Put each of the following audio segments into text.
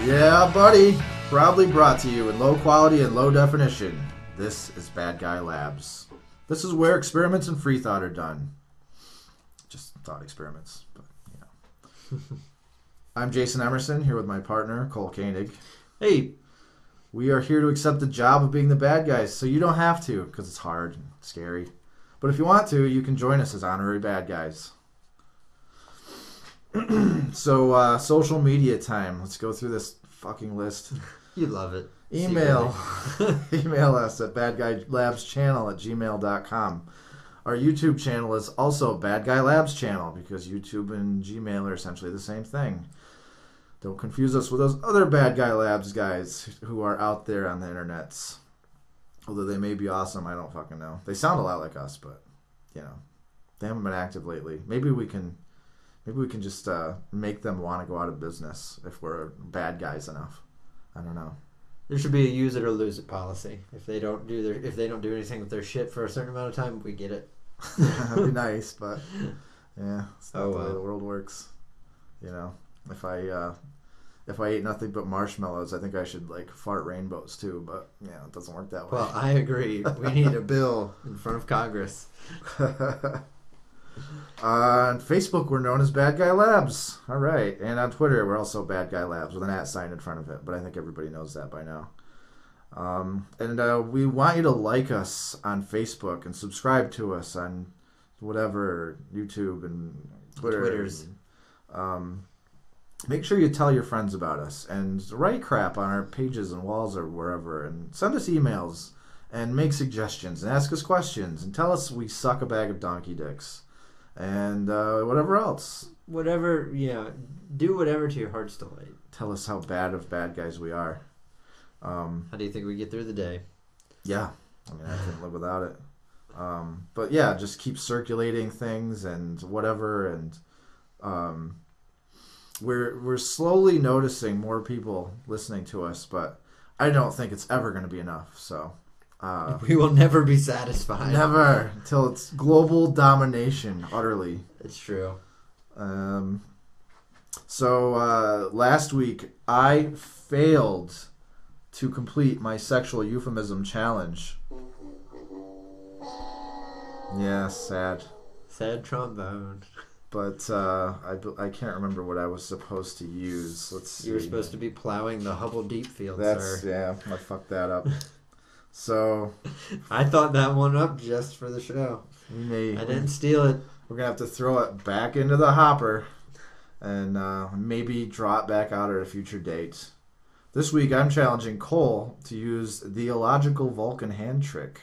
Yeah, buddy. Proudly brought to you in low quality and low definition. This is Bad Guy Labs. This is where experiments in free thought are done. Just thought experiments, but you know. I'm Jason Emerson, here with my partner, Cole Koenig. Hey. We are here to accept the job of being the bad guys, so you don't have to, because it's hard and scary. But if you want to, you can join us as honorary bad guys. So, social media time. Let's go through this fucking list. You love it. Email us at BadGuyLabsChannel@gmail.com. Our YouTube channel is also BadGuyLabsChannel because YouTube and Gmail are essentially the same thing. Don't confuse us with those other Bad Guy Labs guys who are out there on the internets. Although they may be awesome, I don't fucking know. They sound a lot like us, but you know, they haven't been active lately. Maybe we can just make them want to go out of business if we're bad guys enough. I don't know. There should be a use it or lose it policy. If they don't do anything with their shit for a certain amount of time, we get it. That'd be nice, but yeah, it's not the way the world works. You know, if I ate nothing but marshmallows, I think I should like fart rainbows too. But yeah, it doesn't work that way. Well, I agree. We need a bill in front of Congress. On Facebook, we're known as Bad Guy Labs. All right. And on Twitter, we're also Bad Guy Labs with an @ sign in front of it. But I think everybody knows that by now. And we want you to like us on Facebook and subscribe to us on whatever, YouTube and Twitters. Make sure you tell your friends about us. And write crap on our pages and walls or wherever. And send us emails. And make suggestions. And ask us questions. And tell us we suck a bag of donkey dicks. And whatever else. Whatever, yeah. Do whatever to your heart's delight. Tell us how bad of bad guys we are. How do you think we get through the day? Yeah. I mean, I couldn't live without it. But yeah, just keep circulating things and whatever. And we're slowly noticing more people listening to us, but I don't think it's ever going to be enough. So... we will never be satisfied. Never. Until it's global domination, utterly. It's true. So last week, I failed to complete my sexual euphemism challenge. Yeah, sad. Sad trombone. But I can't remember what I was supposed to use. Let's see. You were supposed to be plowing the Hubble Deep Field, sir. Yeah, I fucked that up. So I thought that one up just for the show. I didn't steal it. We're gonna have to throw it back into the hopper and maybe draw it back out at a future date. This week I'm challenging Cole to use the illogical Vulcan hand trick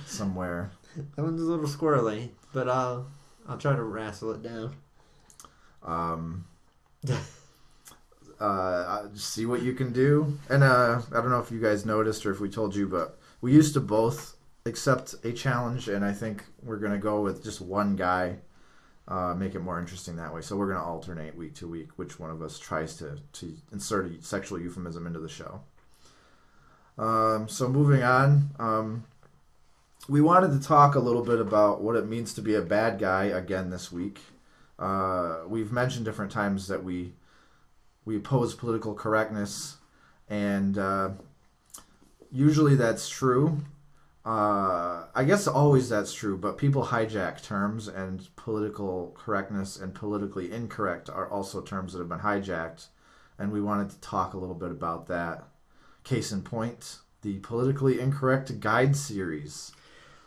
somewhere. That one's a little squirrely, but I'll try to wrestle it down. See what you can do. And I don't know if you guys noticed or if we told you, but we used to both accept a challenge, and I think we're going to go with just one guy, make it more interesting that way. So we're going to alternate week to week which one of us tries to insert a sexual euphemism into the show. So moving on, we wanted to talk a little bit about what it means to be a bad guy again this week. We've mentioned different times that we oppose political correctness, and usually that's true. I guess always that's true, but people hijack terms, and political correctness and politically incorrect are also terms that have been hijacked, and we wanted to talk a little bit about that. Case in point, the Politically Incorrect Guide series.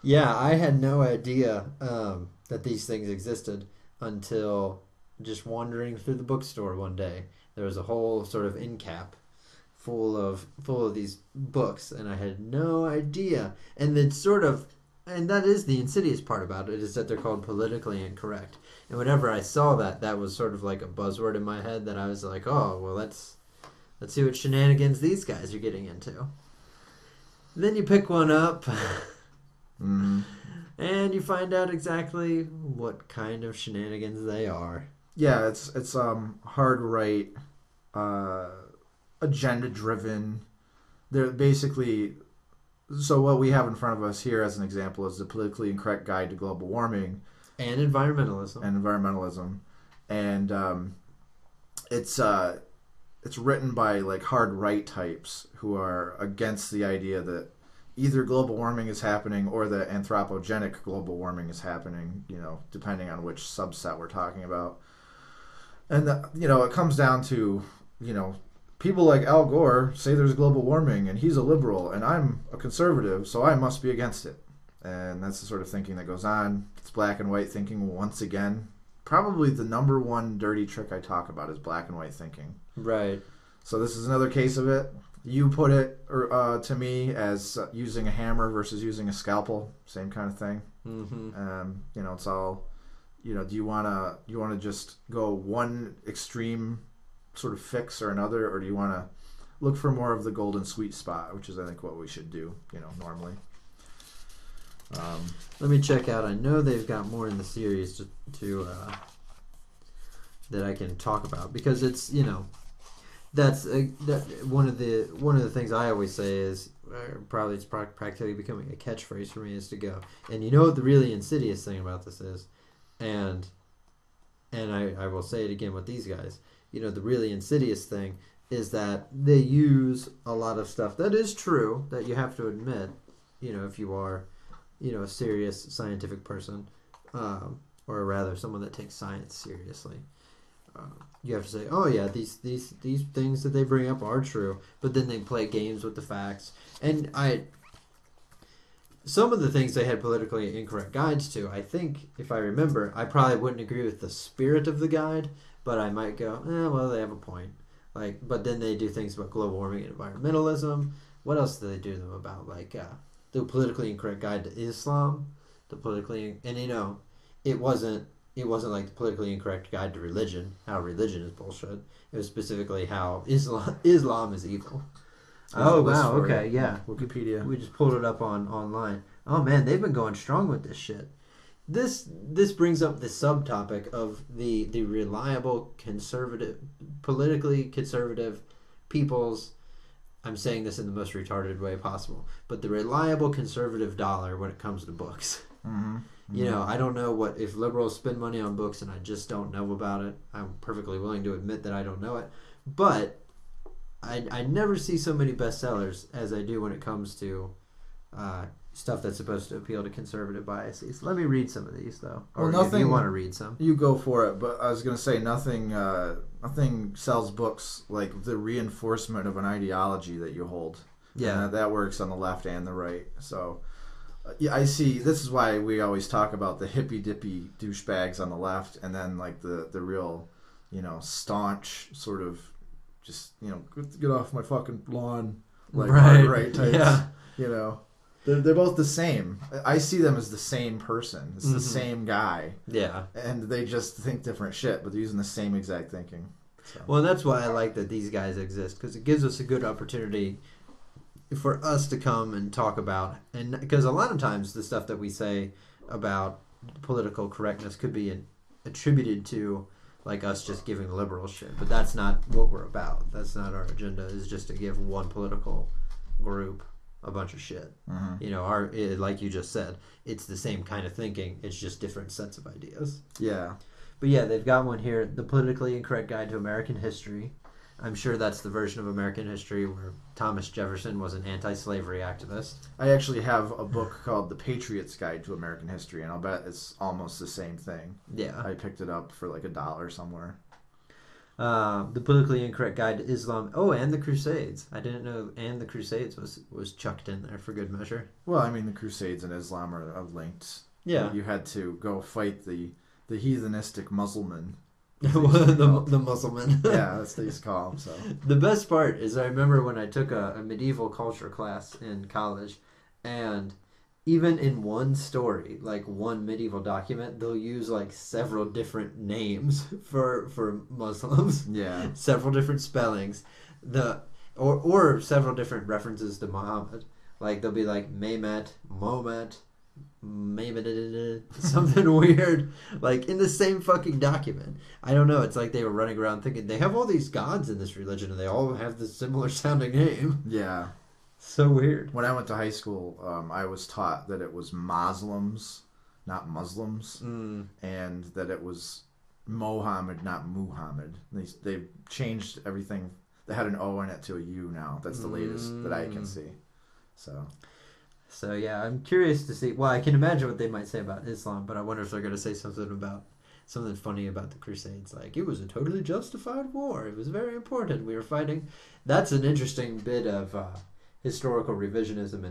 Yeah, I had no idea that these things existed until just wandering through the bookstore one day. There was a whole sort of end cap full of these books, and I had no idea. And that is the insidious part about it, is that they're called politically incorrect. And whenever I saw that was sort of like a buzzword in my head that I was like, oh, well, let's see what shenanigans these guys are getting into. Then you pick one up, and you find out exactly what kind of shenanigans they are. Yeah, it's hard right, agenda driven. They're basically, so what we have in front of us here as an example is the Politically Incorrect Guide to Global Warming and environmentalism. And it's written by like hard right types who are against the idea that either global warming is happening or that anthropogenic global warming is happening, depending on which subset we're talking about. And, it comes down to, people like Al Gore say there's global warming and he's a liberal and I'm a conservative, so I must be against it. And that's the sort of thinking that goes on. It's black and white thinking once again. Probably the number one dirty trick I talk about is black and white thinking. Right. So this is another case of it. You put it to me as using a hammer versus using a scalpel, same kind of thing. Mm-hmm. It's all, do you wanna just go one extreme sort of fix or another, or do you want to look for more of the golden sweet spot, which is I think what we should do, normally. Let me check out. I know they've got more in the series to that I can talk about, because it's that's one of the things I always say is probably it's practically becoming a catchphrase for me is to go, and what the really insidious thing about this is, and I will say it again with these guys, the really insidious thing is that they use a lot of stuff that is true, that you have to admit, if you are a serious scientific person, or rather someone that takes science seriously. You have to say, oh yeah, these things that they bring up are true, but then they play games with the facts. And some of the things they had politically incorrect guides to, I think, if I remember, I probably wouldn't agree with the spirit of the guide, but I might go, well, they have a point. But then they do things about global warming and environmentalism. What else do they do them about? The politically incorrect guide to Islam, it wasn't like the politically incorrect guide to religion, how religion is bullshit. It was specifically how Islam is evil. Oh wow, okay, yeah. Wikipedia. We just pulled it up online. Oh man, they've been going strong with this shit. This brings up the subtopic of the reliable politically conservative people's, I'm saying this in the most retarded way possible, but the reliable conservative dollar when it comes to books. Mm-hmm. I don't know if liberals spend money on books and I just don't know about it. I'm perfectly willing to admit that I don't know it. But I never see so many bestsellers as I do when it comes to stuff that's supposed to appeal to conservative biases. Let me read some of these, though. Or if you want to read some. You go for it. But I was going to say nothing sells books like the reinforcement of an ideology that you hold. Yeah. And that works on the left and the right. So... yeah, I see. This is why we always talk about the hippy-dippy douchebags on the left, and then like the real, staunch sort of just get off my fucking lawn, like right types. Yeah. They're both the same. I see them as the same person. It's the same guy. Yeah. And they just think different shit, but they're using the same exact thinking. So. Well, that's why I like that these guys exist, because it gives us a good opportunity for us to come and talk about, and because a lot of times the stuff that we say about political correctness could be attributed to like us just giving liberal shit, but that's not what we're about. That's not our agenda, is just to give one political group a bunch of shit. Mm-hmm. Like you just said, it's the same kind of thinking, it's just different sets of ideas. Yeah. But yeah, they've got one here, The Politically Incorrect Guide to American History. I'm sure that's the version of American history where Thomas Jefferson was an anti-slavery activist. I actually have a book called The Patriot's Guide to American History, and I'll bet it's almost the same thing. Yeah. I picked it up for like $1 somewhere. The Politically Incorrect Guide to Islam. Oh, and the Crusades. I didn't know and the Crusades was chucked in there for good measure. Well, I mean, the Crusades and Islam are linked. Yeah. You had to go fight the heathenistic Muslim. the Muslim. Yeah, that's what they used to call them. So the best part is I remember when I took a medieval culture class in college, and even in one story, like one medieval document, they'll use like several different names for Muslims. Yeah. Several different spellings. Or several different references to Muhammad. Like they'll be like Mehmet, Mohammed, something weird, like in the same fucking document. I don't know. It's like they were running around thinking they have all these gods in this religion and they all have this similar sounding name. Yeah. So weird. When I went to high school, I was taught that it was Muslims, not Muslims, and that it was Mohammed, not Muhammad. They changed everything they had an O in it to a U now. That's the latest that I can see. So yeah, I'm curious to see. Well, I can imagine what they might say about Islam, but I wonder if they're going to say something funny about the Crusades, like it was a totally justified war. It was very important. We were fighting. That's an interesting bit of historical revisionism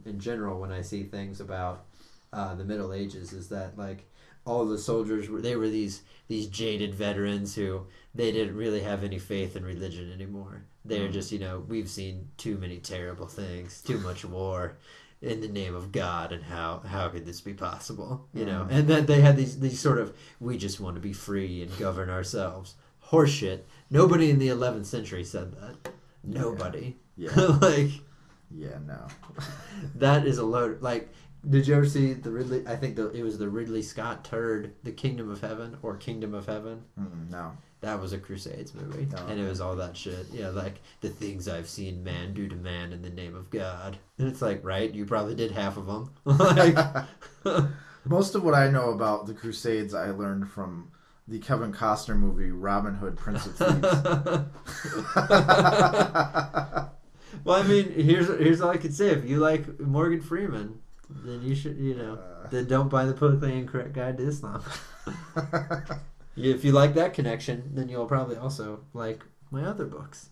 in general. When I see things about the Middle Ages, is that like all the soldiers were these jaded veterans who they didn't really have any faith in religion anymore. They're just, we've seen too many terrible things, too much war in the name of God, and how could this be possible? And then they had these sort of, we just want to be free and govern ourselves. Horseshit. Nobody in the 11th century said that. Nobody. Yeah. No. That is a load. Like, did you ever see the Ridley? I think it was the Ridley Scott turd, The Kingdom of Heaven or Kingdom of Heaven. No. That was a Crusades movie, and it was all that shit. Yeah, like the things I've seen man do to man in the name of God. And it's like, right? You probably did half of them. Like, most of what I know about the Crusades, I learned from the Kevin Costner movie Robin Hood, Prince of Thieves. Well, I mean, here's all I could say. If you like Morgan Freeman, then you should, then don't buy the politically incorrect guide to Islam. If you like that connection, then you'll probably also like my other books.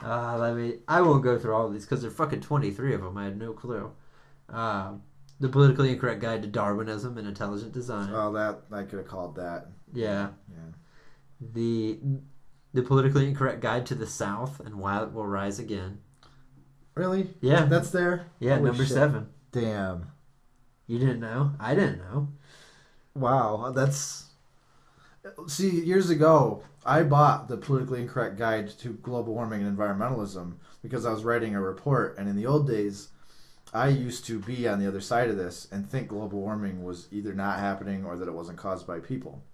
I won't go through all of these because there are fucking 23 of them. I had no clue. The Politically Incorrect Guide to Darwinism and Intelligent Design. Oh, that I could have called that. Yeah. The Politically Incorrect Guide to the South and Why It Will Rise Again. Really? Yeah. That's there? Yeah, Holy number shit. 7. Damn. You didn't know? I didn't know. Wow, that's... See, years ago, I bought the Politically Incorrect Guide to Global Warming and Environmentalism because I was writing a report, and in the old days, I used to be on the other side of this and think global warming was either not happening or that it wasn't caused by people.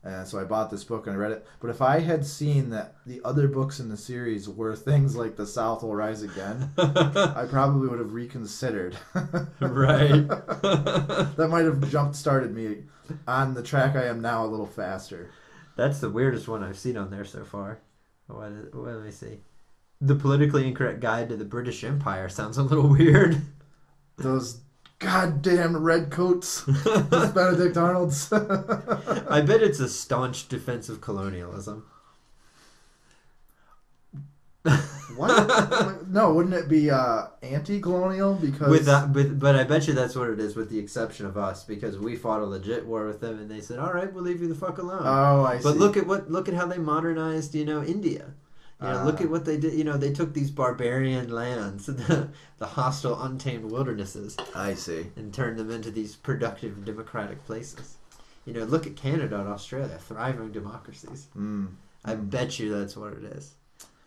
And so I bought this book and I read it. But if I had seen that the other books in the series were things like The South Will Rise Again, I probably would have reconsidered. Right. That might have jump-started me on the track I am now a little faster. That's the weirdest one I've seen on there so far. Let me see. The Politically Incorrect Guide to the British Empire sounds a little weird. Those goddamn redcoats. Those Benedict Arnolds. I bet it's a staunch defense of colonialism. What? No, wouldn't it be anti-colonial? Because but I bet you that's what it is, with the exception of us, because we fought a legit war with them, and they said, "All right, we'll leave you the fuck alone." Oh, I see. But look at how they modernized, India. Look at what they did. They took these barbarian lands, the hostile, untamed wildernesses. I see. And turned them into these productive, democratic places. Look at Canada and Australia, thriving democracies. I bet you that's what it is.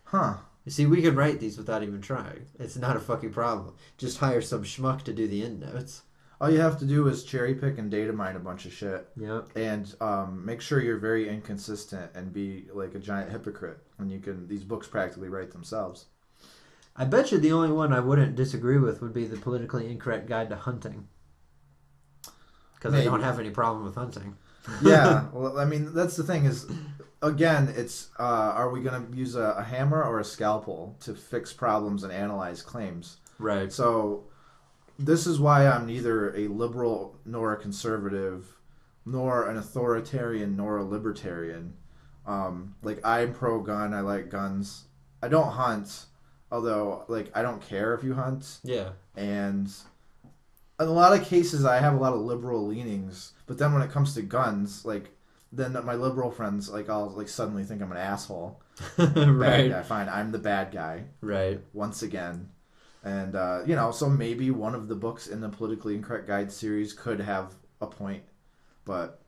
Huh. You see, we can write these without even trying. It's not a fucking problem. Just hire some schmuck to do the endnotes. All you have to do is cherry pick and data mine a bunch of shit. Yep. And make sure you're very inconsistent and be like a giant hypocrite. And these books practically write themselves. I bet you the only one I wouldn't disagree with would be The Politically Incorrect Guide to Hunting. Because I don't have any problem with hunting. Yeah. Well, I mean, that's the thing is, again, it's are we going to use a hammer or a scalpel to fix problems and analyze claims? Right. So this is why I'm neither a liberal nor a conservative, nor an authoritarian nor a libertarian. Like, I'm pro-gun. I like guns. I don't hunt, although, like, I don't care if you hunt. Yeah. And in a lot of cases, I have a lot of liberal leanings. But then when it comes to guns, like, then my liberal friends, like, I'll, like, suddenly think I'm an asshole. Right. Bad guy. Fine, I'm the bad guy. Right. Once again. And, so maybe one of the books in the Politically Incorrect Guide series could have a point. But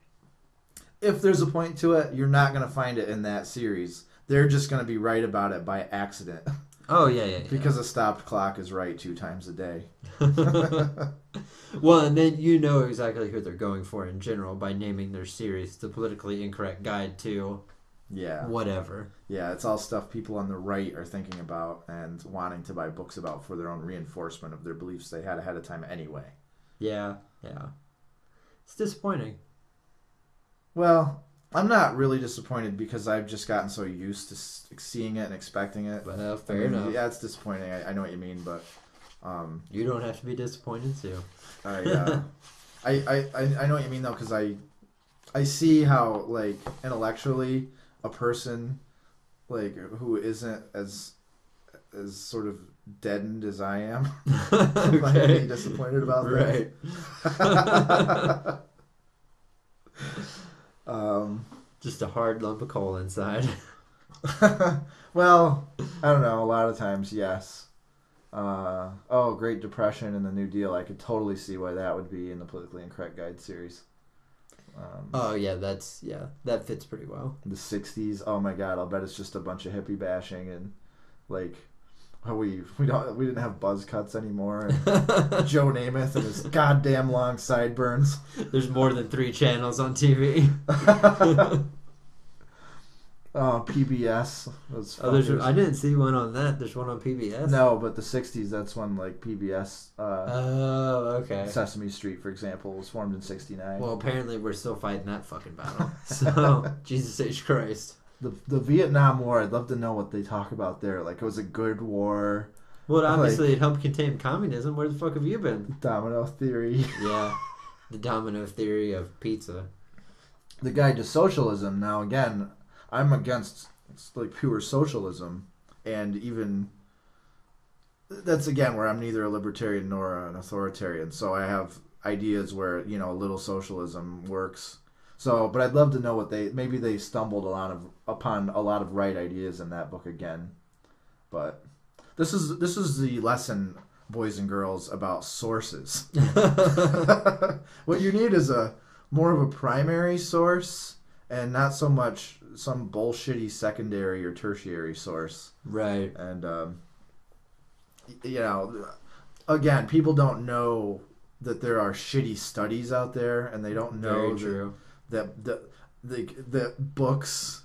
if there's a point to it, you're not going to find it in that series. They're just going to be right about it by accident. Oh, yeah. Because a stopped clock is right 2 times a day. Well, and then you know exactly who they're going for in general by naming their series The Politically Incorrect Guide to... Yeah. Whatever. Yeah, it's all stuff people on the right are thinking about and wanting to buy books about for their own reinforcement of their beliefs they had ahead of time anyway. Yeah. It's disappointing. Well, I'm not really disappointed because I've just gotten so used to seeing it and expecting it. Well, fair enough. Yeah, it's disappointing. I know what you mean, but you don't have to be disappointed too. I know what you mean though, because I see how like intellectually a person like who isn't as sort of deadened as I am might be disappointed about that. Right. Just a hard lump of coal inside. Well, I don't know. A lot of times, yes. Great Depression and the New Deal. I could totally see why that would be in the Politically Incorrect Guide series. That fits pretty well. The 60s. Oh my God! I'll bet it's just a bunch of hippie bashing and like. We didn't have buzz cuts anymore. And Joe Namath and his goddamn long sideburns. There's more than 3 channels on TV. PBS. I didn't see one on that. There's one on PBS. No, but the 60s. That's when like PBS. Okay. Sesame Street, for example, was formed in '69. Well, apparently we're still fighting that fucking battle. So Jesus H Christ. The Vietnam War, I'd love to know what they talk about there. Like, it was a good war. Well, obviously it helped contain communism. Where the fuck have you been? Domino theory. Yeah, the domino theory of pizza. The Guide to Socialism. Now, again, I'm against like pure socialism, and even that's again where I'm neither a libertarian nor an authoritarian. So I have ideas where a little socialism works. So, but I'd love to know what maybe they stumbled upon a lot of right ideas in that book again. But this is the lesson, boys and girls, about sources. What you need is more of a primary source and not so much some bullshitty secondary or tertiary source. Right. And again, people don't know that there are shitty studies out there, and they don't know that the books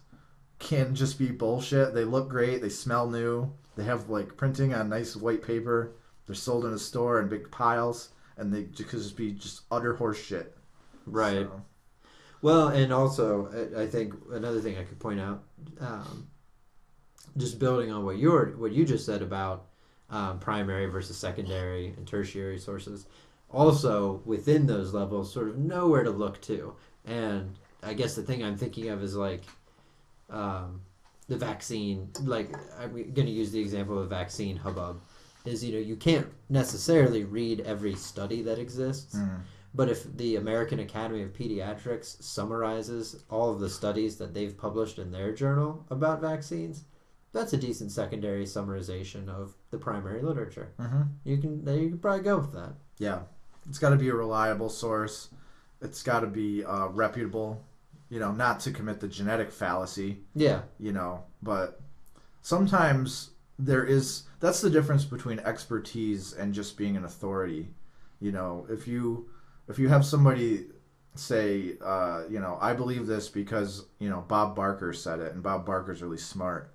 can just be bullshit. They look great. They smell new. They have like printing on nice white paper. They're sold in a store in big piles, and they could just be just utter horse shit. Right. So. Well, and also I think another thing I could point out, just building on what you just said about primary versus secondary and tertiary sources. Also, within those levels, sort of know where to look to. And I guess the thing I'm thinking of is like the vaccine. Like, I'm going to use the example of vaccine hubbub. Is, you can't necessarily read every study that exists. Mm. But if the American Academy of Pediatrics summarizes all of the studies that they've published in their journal about vaccines, that's a decent secondary summarization of the primary literature. Mm-hmm. You can probably go with that. Yeah. It's got to be a reliable source. It's got to be reputable, not to commit the genetic fallacy. Yeah. But sometimes that's the difference between expertise and just being an authority. If you have somebody say, I believe this because, Bob Barker said it, and Bob Barker's really smart.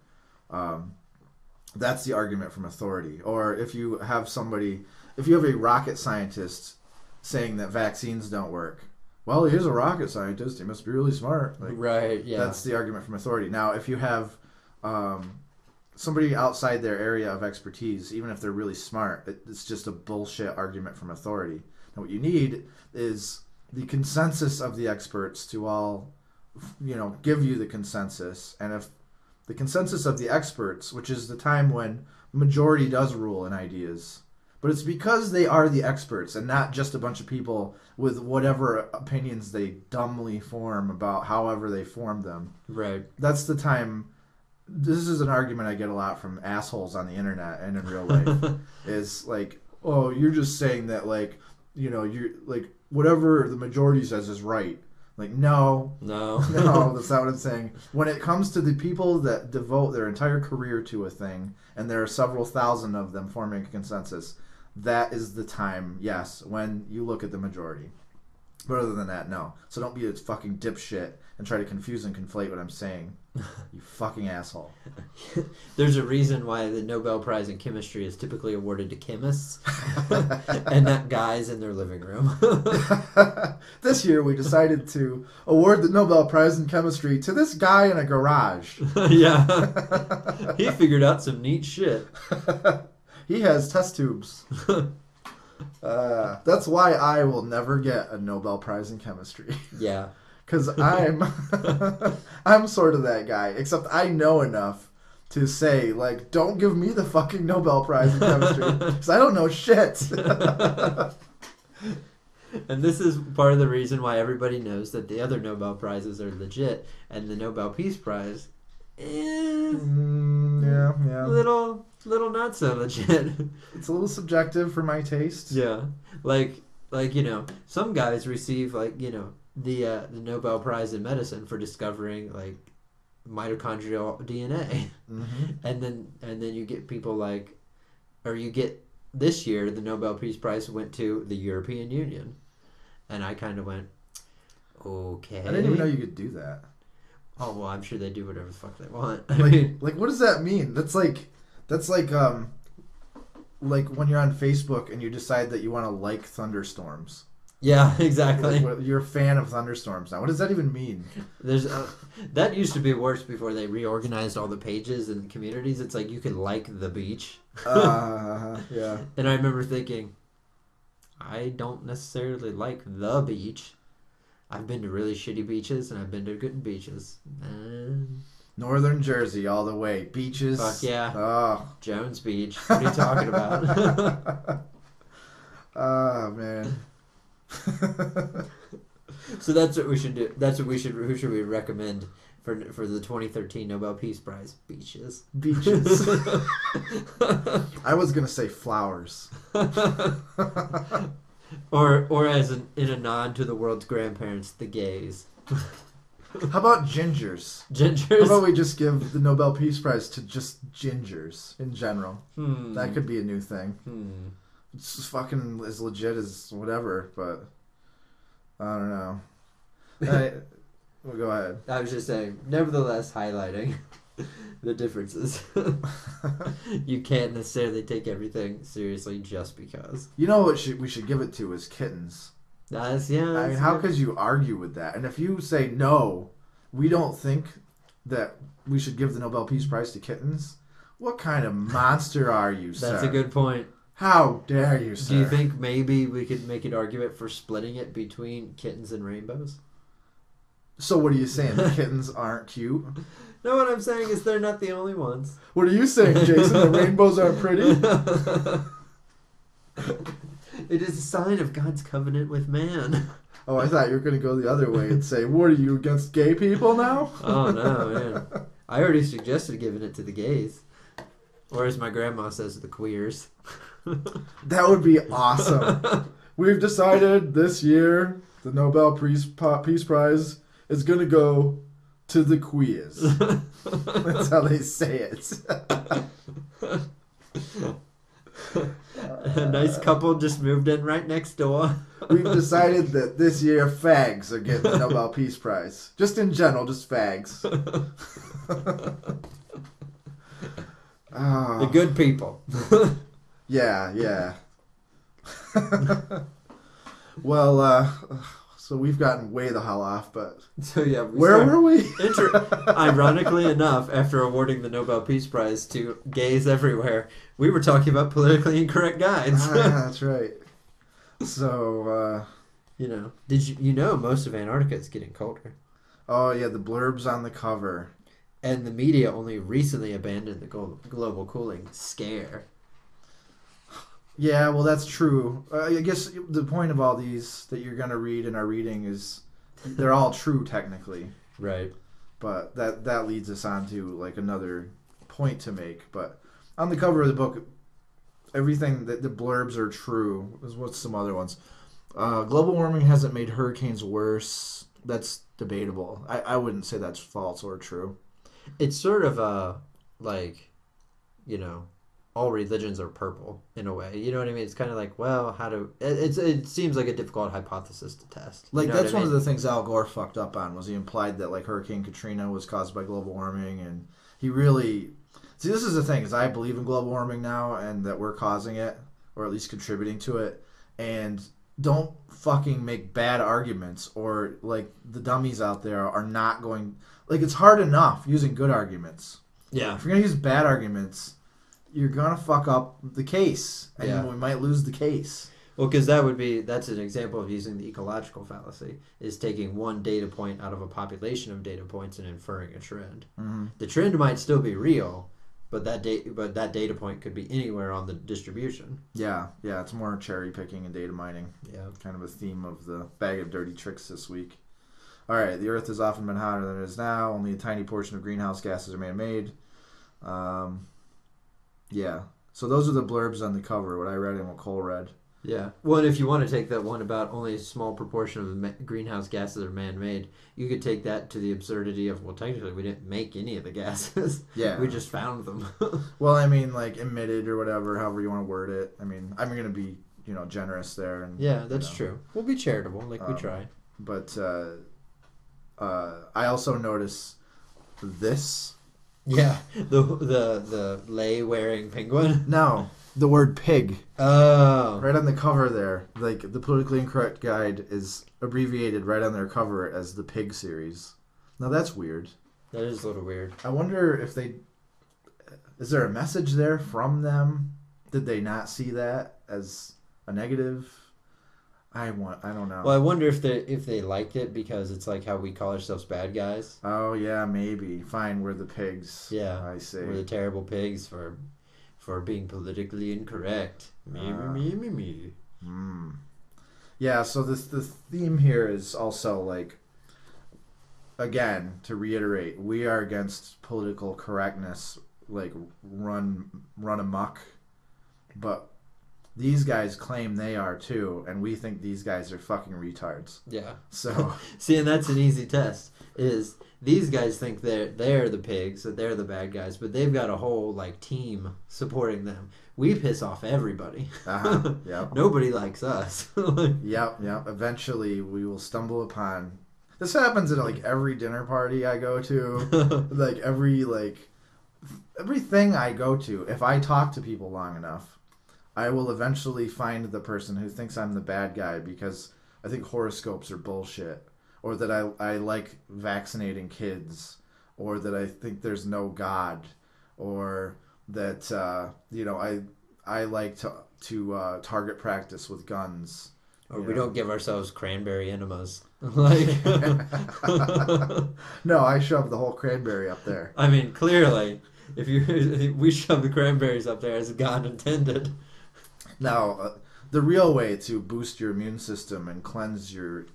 That's the argument from authority. Or if you have a rocket scientist saying that vaccines don't work, well, he's a rocket scientist. He must be really smart. Like, right, yeah. That's the argument from authority. Now, if you have somebody outside their area of expertise, even if they're really smart, it's just a bullshit argument from authority. And what you need is the consensus of the experts to all, give you the consensus. And if the consensus of the experts, which is the time when majority does rule in ideas, but it's because they are the experts and not just a bunch of people with whatever opinions they dumbly form about however they form them. Right. That's the time. This is an argument I get a lot from assholes on the internet and in real life. Is like, oh, you're just saying that you're like whatever the majority says is right. Like, no, that's not what I'm saying. When it comes to the people that devote their entire career to a thing, and there are several thousand of them forming a consensus, that is the time, yes, when you look at the majority. But other than that, no. So don't be a fucking dipshit and try to confuse and conflate what I'm saying. You fucking asshole. There's a reason why the Nobel Prize in chemistry is typically awarded to chemists and not guys in their living room. This year we decided to award the Nobel Prize in chemistry to this guy in a garage. Yeah. He figured out some neat shit. He has test tubes. That's why I will never get a Nobel Prize in chemistry. Yeah. Because I'm sort of that guy, except I know enough to say, like, don't give me the fucking Nobel Prize in chemistry, because I don't know shit. And this is part of the reason why everybody knows that the other Nobel Prizes are legit, and the Nobel Peace Prize is yeah. little not so legit. It's a little subjective for my taste. Yeah, like some guys receive the Nobel Prize in medicine for discovering like mitochondrial DNA, and then you get people this year the Nobel Peace Prize went to the European Union, and I kind of went, okay. I didn't even know you could do that. Oh well, I'm sure they do whatever the fuck they want. Like what does that mean? That's like when you're on Facebook and you decide that you want to like thunderstorms. Yeah, exactly. Like, you're a fan of thunderstorms now. What does that even mean? There's that used to be worse before they reorganized all the pages and communities. It's like you could like the beach. Yeah. And I remember thinking, I don't necessarily like the beach. I've been to really shitty beaches and I've been to good beaches. Northern Jersey all the way. Beaches. Fuck yeah. Oh. Jones Beach. What are you talking about? Oh, man. So that's what we should do. Who should we recommend for the 2013 Nobel Peace Prize? Beaches. Beaches. I was gonna say flowers. or as in a nod to the world's grandparents, the gays. How about gingers? Gingers. How about we just give the Nobel Peace Prize to just gingers in general? That could be a new thing. It's just fucking as legit as whatever, but I don't know. Well, go ahead. I was just saying, nevertheless, highlighting the differences. You can't necessarily take everything seriously just because. You know what we should give it to is kittens. I mean, how could you argue with that? And if you say, no, we don't think that we should give the Nobel Peace Prize to kittens, what kind of monster are you, sir? That's a good point. How dare you, sir? Do you think maybe we could make an argument for splitting it between kittens and rainbows? So what are you saying? The kittens aren't cute? No, what I'm saying is they're not the only ones. What are you saying, Jason? The rainbows aren't pretty? It is a sign of God's covenant with man. Oh, I thought you were going to go the other way and say, what are you, against gay people now? Oh, no, man. I already suggested giving it to the gays. Or as my grandma says, the queers. That would be awesome. We've decided this year the Nobel Peace Prize is going to go to the queers. That's how they say it. A nice couple just moved in right next door. We've decided that this year fags are getting the Nobel Peace Prize. Just in general, just fags. The good people. Yeah. Well, so we've gotten way the hell off, but so yeah, where were we? Ironically enough, after awarding the Nobel Peace Prize to gays everywhere, we were talking about politically incorrect guides. That's right. So, did you know most of Antarctica is getting colder? Oh yeah, the blurbs on the cover. And the media only recently abandoned the global cooling scare. Yeah, well, that's true. I guess the point of all these that you're going to read and are reading is they're all true technically. Right. But that leads us on to like another point to make. But on the cover of the book, everything that the blurbs are true. What's some other ones? Global warming hasn't made hurricanes worse. That's debatable. I wouldn't say that's false or true. It's sort of all religions are purple in a way. You know what I mean? It's kind of like, well, it seems like a difficult hypothesis to test. Like, you know that's what I one of mean? the things Al Gore fucked up on, was he implied that, like, Hurricane Katrina was caused by global warming, and he really... See, this is the thing, is I believe in global warming now, and that we're causing it, or at least contributing to it, and don't fucking make bad arguments, or, like, the dummies out there are not going... Like, it's hard enough using good arguments. Yeah. If you're going to use bad arguments, you're going to fuck up the case, and we might lose the case. Well, because that's an example of using the ecological fallacy, is taking one data point out of a population of data points and inferring a trend. Mm-hmm. The trend might still be real, but that data point could be anywhere on the distribution. Yeah, it's more cherry picking and data mining. Yeah. Kind of a theme of the bag of dirty tricks this week. All right, the Earth has often been hotter than it is now. Only a tiny portion of greenhouse gases are man-made. Yeah. So those are the blurbs on the cover, what I read and what Cole read. Yeah. Well, and if you want to take that one about only a small proportion of the greenhouse gases are man-made, you could take that to the absurdity of, well, technically we didn't make any of the gases. Yeah. We just found them. Well, I mean, like, emitted or whatever, however you want to word it. I mean, I'm going to be, generous there. And yeah, that's true. We'll be charitable, like we try. But I also notice this. Yeah, the lei-wearing penguin. No, the word pig. Oh, Right on the cover there. Like, the politically incorrect guide is abbreviated right on their cover as the pig series. Now that's weird. that is a little weird. I wonder if is there a message there from them? Did they not see that as a negative? I don't know. Well, I wonder if they liked it because it's like how we call ourselves bad guys. Oh yeah, maybe. Fine, we're the pigs. Yeah, I see. We're the terrible pigs for being politically incorrect. Me. Yeah, so the theme here is also, like, again, to reiterate, we are against political correctness, like, run amok, but these guys claim they are too, and we think these guys are fucking retards. Yeah. So see, and that's an easy test. Is these guys think they're the pigs, that they're the bad guys, but they've got a whole, like, team supporting them. We piss off everybody. Yep. Nobody likes us. Yep. Eventually, we will stumble upon. This happens at, like, every dinner party I go to, like everything I go to. If I talk to people long enough, I will eventually find the person who thinks I'm the bad guy because I think horoscopes are bullshit, or that I like vaccinating kids, or that I think there's no God, or that I like to target practice with guns. Or we don't give ourselves cranberry enemas. Like, no, I shove the whole cranberry up there. I mean, clearly, we shove the cranberries up there as God intended. Now, the real way to boost your immune system and cleanse your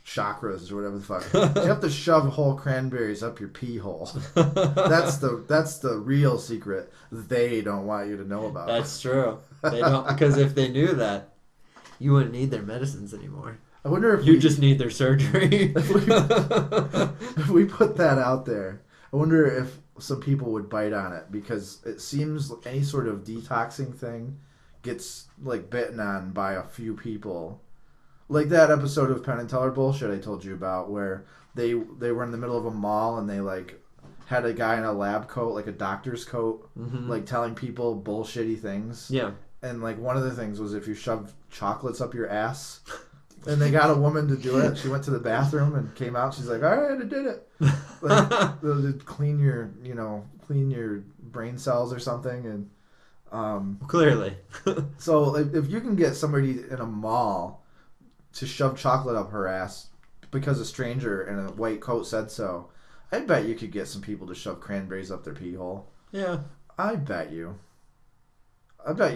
chakras or whatever the fuck, you have to shove whole cranberries up your pee hole. That's the real secret they don't want you to know about. That's true. They don't, because if they knew that, you wouldn't need their medicines anymore. I wonder if you just need their surgery. if we put that out there, I wonder if some people would bite on it, because it seems any sort of detoxing thing gets, like, bitten on by a few people. Like that episode of Penn and Teller bullshit I told you about, where they were in the middle of a mall and they, like, had a guy in a lab coat, like a doctor's coat, like, telling people bullshitty things. Yeah. And, like, one of the things was if you shove chocolates up your ass. And they got a woman to do it. She went to the bathroom and came out. She's like, all right, I did it. Like, they'll clean your brain cells or something. And clearly. So if you can get somebody in a mall to shove chocolate up her ass because a stranger in a white coat said so, I bet you could get some people to shove cranberries up their pee hole. Yeah. I bet you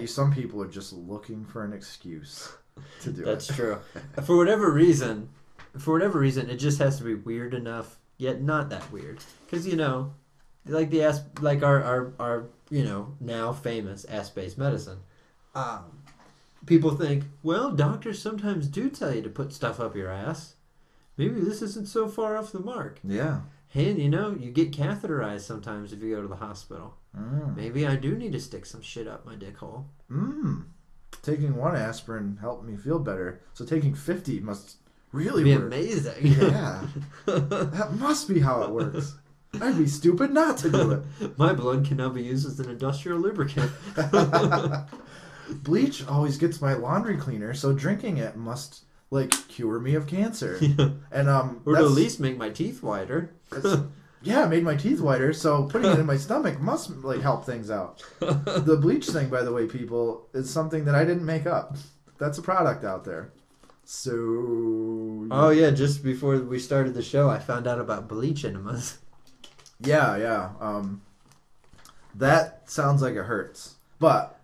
some people are just looking for an excuse to do That's true. For whatever reason, it just has to be weird enough, yet not that weird. Because, like our now famous ass-based medicine. People think, well, doctors sometimes do tell you to put stuff up your ass. Maybe this isn't so far off the mark. Yeah. And, you get catheterized sometimes if you go to the hospital. Maybe I do need to stick some shit up my dick hole. Taking 1 aspirin helped me feel better. So taking 50 must really be work. Amazing. Yeah. That must be how it works. I'd be stupid not to do it. My blood can now be used as an industrial lubricant. Bleach always gets my laundry cleaner, so drinking it must cure me of cancer. And or to at least make my teeth whiter. Yeah, it made my teeth whiter, so putting it in my stomach must help things out. The bleach thing, by the way, people, is something that I didn't make up. That's a product out there. So oh yeah, just before we started the show, I found out about bleach enemas. Yeah. That sounds like it hurts. But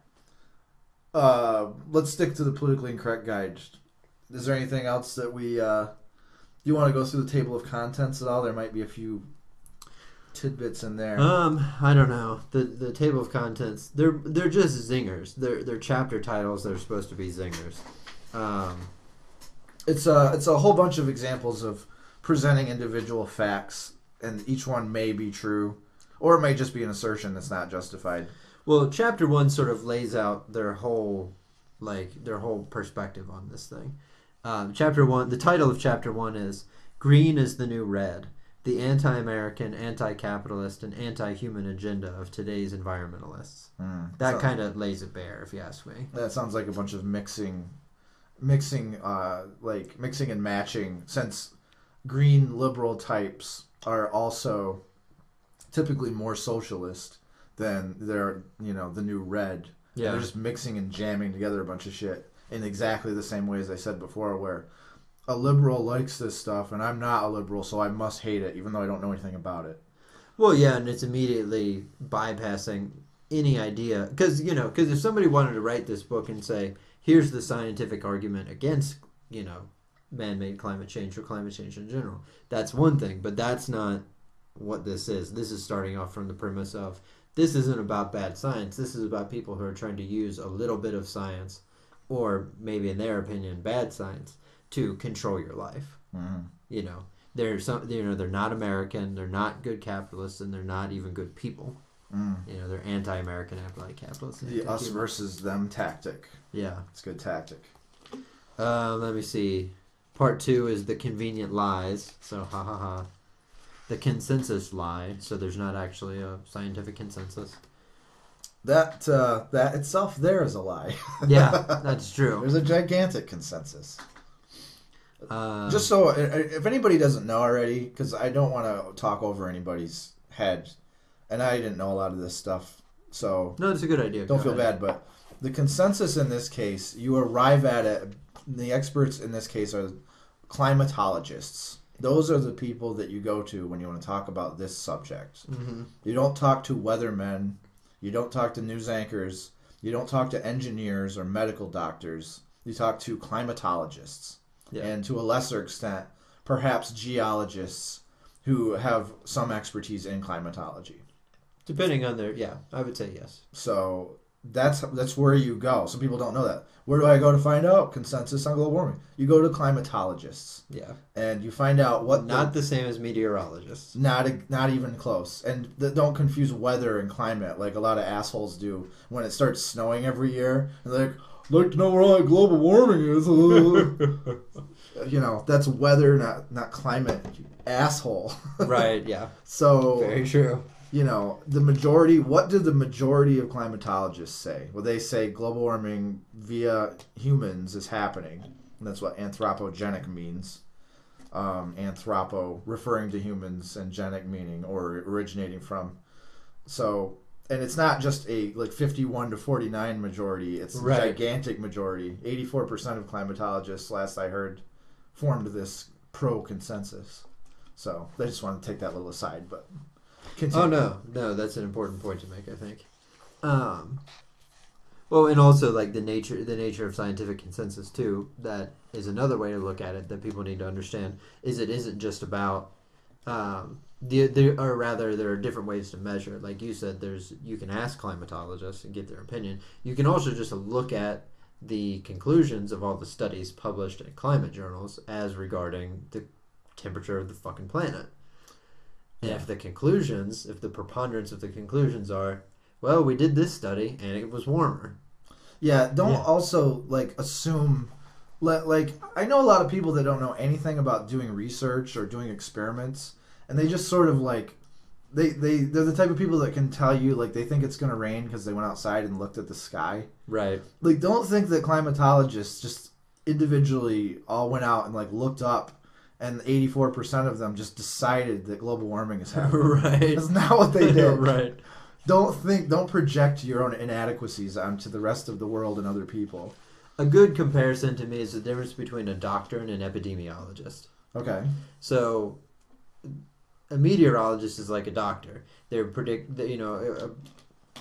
let's stick to the politically incorrect guide. Is there anything else that you want to go through the table of contents at all? There might be a few tidbits in there. I don't know. The table of contents, they're just zingers. They're chapter titles that are supposed to be zingers. It's a whole bunch of examples of presenting individual facts, and each one may be true, or it may just be an assertion that's not justified. Well, chapter 1 sort of lays out their whole perspective on this thing. Chapter 1, the title of chapter 1 is "Green is the New Red: The Anti-American, Anti-Capitalist, and Anti-Human Agenda of Today's Environmentalists." That kind of lays it bare, if you ask me. That sounds like a bunch of mixing and matching, since green liberal types are also typically more socialist than they're, the new red. Yeah. And they're just mixing and jamming together a bunch of shit in exactly the same way as I said before, where a liberal likes this stuff and I'm not a liberal, so I must hate it even though I don't know anything about it. Well, yeah, and it's immediately bypassing any idea. Because if somebody wanted to write this book and say, here's the scientific argument against, man-made climate change or climate change in general, that's one thing. But that's not what this is. This is starting off from the premise of, this isn't about bad science. This is about people who are trying to use a little bit of science, or maybe in their opinion, bad science, to control your life. They're not American, they're not good capitalists, and they're not even good people. They're anti-American, anti-capitalist. The us versus them tactic. Yeah. It's a good tactic. Let me see. Part 2 is the convenient lies. So, ha ha ha. The consensus lie. So there's not actually a scientific consensus. That itself there is a lie. Yeah, that's true. There's a gigantic consensus. Just so, if anybody doesn't know already, because I don't want to talk over anybody's head, and I didn't know a lot of this stuff, so no, it's a good idea. Don't feel bad, but the consensus in this case, you arrive at it. The experts in this case are climatologists. Those are the people that you go to when you want to talk about this subject. Mm-hmm. You don't talk to weathermen. You don't talk to news anchors. You don't talk to engineers or medical doctors. You talk to climatologists. Yeah. And to a lesser extent, perhaps geologists who have some expertise in climatology. Depending on I would say yes. So that's where you go. Some people don't know that. Where do I go to find out consensus on global warming? You go to climatologists. Yeah. And you find out what... Not the same as meteorologists. Not even close. And don't confuse weather and climate like a lot of assholes do when it starts snowing every year. And they're like, I'd like to know where all that global warming is. That's weather, not climate, you asshole. Right, yeah. So... Very true. The majority, what did the majority of climatologists say? Well, they say global warming via humans is happening. And that's what anthropogenic means. Anthropo referring to humans and genic meaning or originating from. So, and it's not just a 51 to 49 majority. It's a gigantic majority. 84% of climatologists, last I heard, formed this pro-consensus. So, I just want to take that little aside, but... Continue. Oh no, that's an important point to make, I think. Well, and also the nature of scientific consensus too. That is another way to look at it that people need to understand. Is it isn't just about there are different ways to measure. Like you said, you can ask climatologists and get their opinion. You can also just look at the conclusions of all the studies published in climate journals as regarding the temperature of the fucking planet. Yeah. If the preponderance of the conclusions are well, we did this study and it was warmer. Yeah, don't Yeah. also like assume. Like I know a lot of people that don't know anything about doing research or doing experiments, and they just sort of like they're the type of people that can tell you like they think it's going to rain because they went outside and looked at the sky. Right. Like don't think that climatologists just individually all went out and like looked up, and 84% of them just decided that global warming is happening. Right. That's not what they did. Right. Don't project your own inadequacies onto the rest of the world and other people. A good comparison to me is the difference between a doctor and an epidemiologist. Okay. So, a meteorologist is like a doctor. A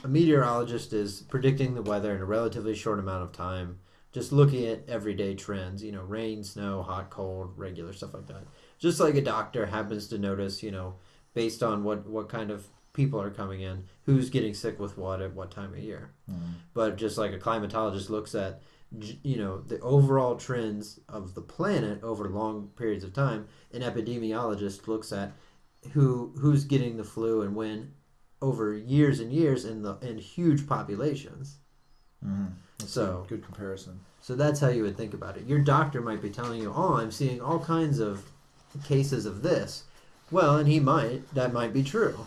meteorologist is predicting the weather in a relatively short amount of time, just looking at everyday trends, rain, snow, hot, cold, regular, stuff like that. Just like a doctor happens to notice, based on what kind of people are coming in, who's getting sick with what at what time of year. Mm. But just like a climatologist looks at the overall trends of the planet over long periods of time, an epidemiologist looks at who's getting the flu and when over years and years in huge populations. Mm-hmm. That's So a good comparison. So that's how you would think about it. Your doctor might be telling you, "Oh, I'm seeing all kinds of cases of this." Well, and that might be true.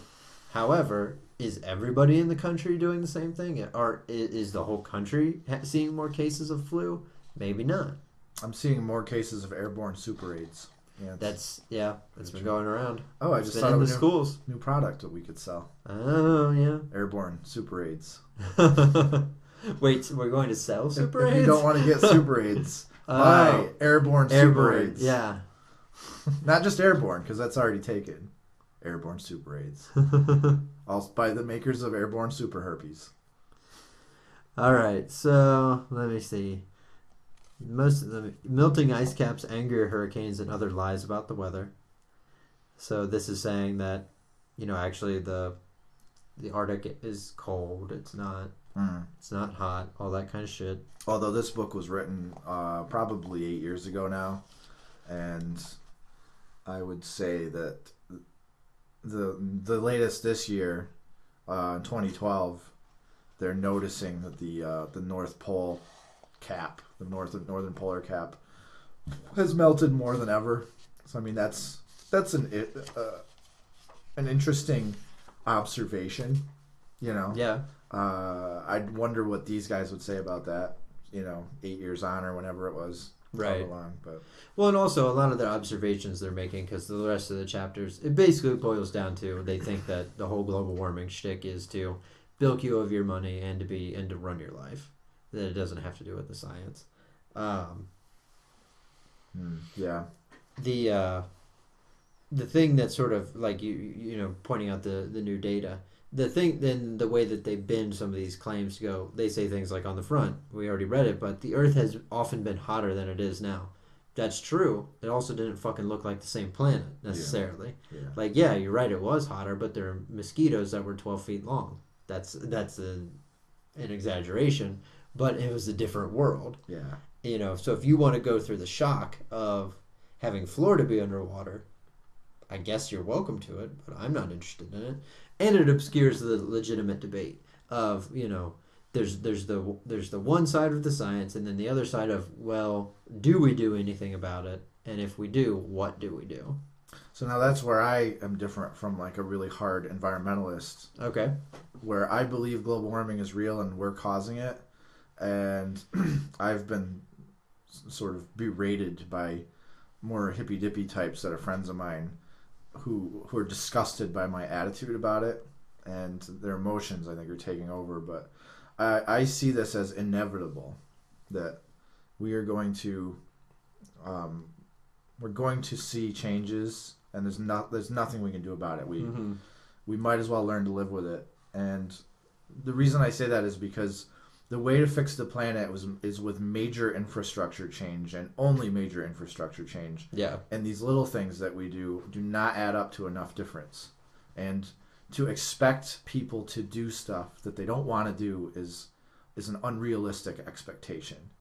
However, is everybody in the country doing the same thing? Or is the whole country seeing more cases of flu? Maybe not. I'm seeing more cases of airborne super AIDS. Yeah, It's been going around. Oh, I It's just been thought in of the a schools. new product that we could sell. Oh, yeah. Airborne super AIDS. Wait, so we're going to sell super If AIDS? you don't want to get super AIDS, buy airborne super AIDS. Yeah. Not just airborne, because that's already taken. Airborne super AIDS. Also by the makers of airborne super herpes. All right, so let me see. Most of the melting ice caps, angry hurricanes, and other lies about the weather. So this is saying that, actually the Arctic is cold. It's not. It's not hot. All that kind of shit. Although this book was written probably 8 years ago now, and I would say that the latest this year, in 2012, they're noticing that the North Pole cap, the northern polar cap, has melted more than ever. So I mean that's an interesting observation, Yeah. I'd wonder what these guys would say about that, 8 years on or whenever it was. Right. However long, but Well, and also a lot of the observations they're making, because the rest of the chapters, it basically boils down to they think that the whole global warming shtick is to bilk you of your money and to run your life. That it doesn't have to do with the science. Yeah. The thing that's sort of like pointing out the new data. The thing, then the way that they bend some of these claims go, they say things like on the front, we already read it, but the Earth has often been hotter than it is now. That's true. It also didn't fucking look like the same planet necessarily. Yeah. Like, yeah, you're right, it was hotter, but there are mosquitoes that were 12 feet long. That's an exaggeration, but it was a different world. Yeah. So if you want to go through the shock of having Florida be underwater, I guess you're welcome to it, but I'm not interested in it. And it obscures the legitimate debate of, there's the one side of the science and then the other side of, well, do we do anything about it? And if we do, what do we do? So now that's where I am different from like a really hard environmentalist. Okay. Where I believe global warming is real and we're causing it. And I've been sort of berated by more hippy-dippy types that are friends of mine who are disgusted by my attitude about it, and their emotions I think are taking over. But I see this as inevitable, that we are going to we're going to see changes, and there's nothing we can do about it. We might as well learn to live with it. And the reason I say that is because the way to fix the planet is with major infrastructure change, and only major infrastructure change. Yeah. And these little things that we do not add up to enough difference. And to expect people to do stuff that they don't want to do is an unrealistic expectation.